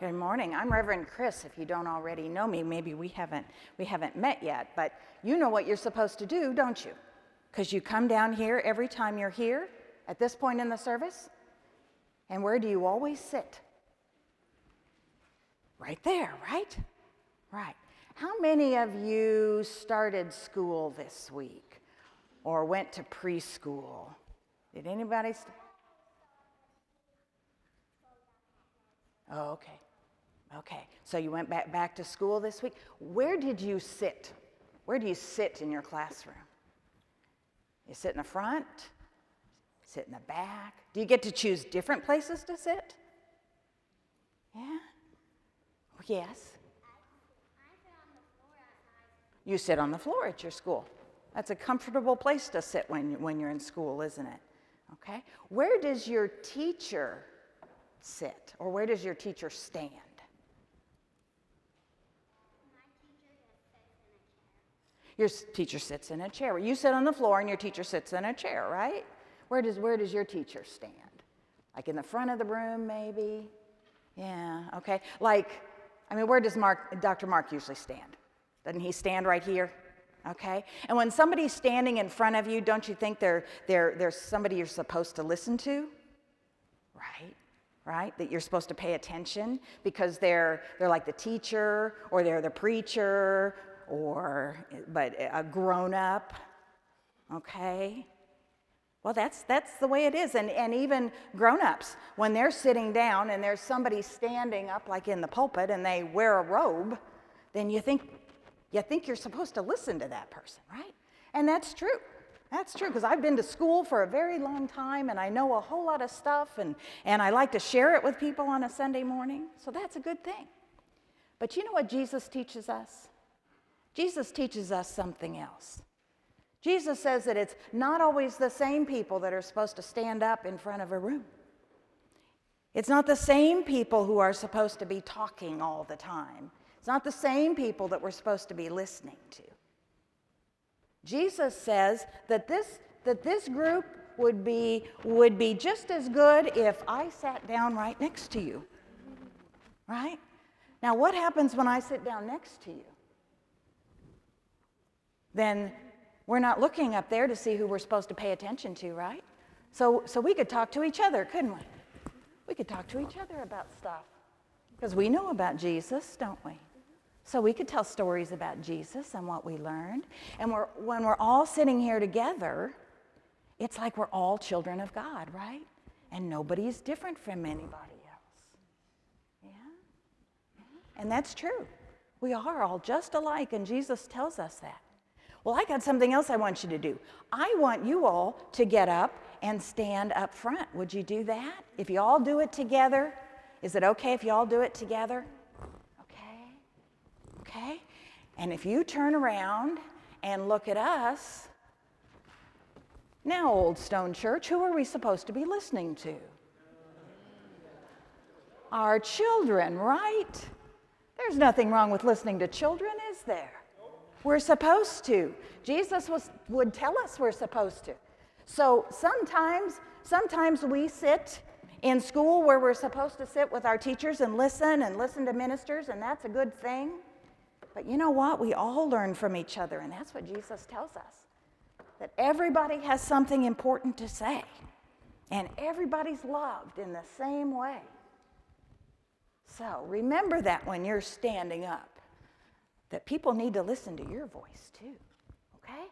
Good morning. I'm Reverend Chris. If you don't already know me, maybe we haven't met yet, but you know what you're supposed to do, don't you? Because you come down here every time you're here at this point in the service. And where do you always sit? Right there, right? Right. How many of you started school this week or went to preschool? Did anybody? Oh, okay. Okay, so you went back to school this week. Where did you sit? Where do you sit in your classroom? You sit in the front? Sit in the back? Do you get to choose different places to sit? Yeah? Yes? I sit on the floor at my... You sit on the floor at your school. That's a comfortable place to sit when you're in school, isn't it? Okay. Where does your teacher sit? Or where does your teacher stand? Your teacher sits in a chair. You sit on the floor and your teacher sits in a chair, right? Where does your teacher stand? Like in the front of the room, maybe? Yeah, okay. Where does Dr. Mark usually stand? Doesn't he stand right here? Okay. And when somebody's standing in front of you, don't you think they're somebody you're supposed to listen to? Right? That you're supposed to pay attention because they're like the teacher or they're the preacher but a grown-up, okay? Well, that's the way it is. And even grown-ups, when they're sitting down and there's somebody standing up like in the pulpit and they wear a robe, then you think you're supposed to listen to that person, right? And that's true. That's true, because I've been to school for a very long time and I know a whole lot of stuff and I like to share it with people on a Sunday morning, so that's a good thing. But you know what Jesus teaches us? Jesus teaches us something else. Jesus says that it's not always the same people that are supposed to stand up in front of a room. It's not the same people who are supposed to be talking all the time. It's not the same people that we're supposed to be listening to. Jesus says that this group would be just as good if I sat down right next to you. Right? Now, what happens when I sit down next to you? Then we're not looking up there to see who we're supposed to pay attention to, right? So we could talk to each other, couldn't we? We could talk to each other about stuff because we know about Jesus, don't we? So we could tell stories about Jesus and what we learned. And when we're all sitting here together, it's like we're all children of God, right? And nobody's different from anybody else. Yeah? And that's true. We are all just alike, and Jesus tells us that. Well, I got something else I want you to do. I want you all to get up and stand up front. Would you do that? If you all do it together, is it okay if you all do it together? Okay? And if you turn around and look at us, now, Old Stone Church, who are we supposed to be listening to? Our children, right? There's nothing wrong with listening to children, is there? We're supposed to. Jesus would tell us we're supposed to. So sometimes we sit in school where we're supposed to sit with our teachers and listen to ministers, and that's a good thing. But you know what? We all learn from each other, and that's what Jesus tells us. That everybody has something important to say, and everybody's loved in the same way. So remember that when you're standing up, that people need to listen to your voice too, okay?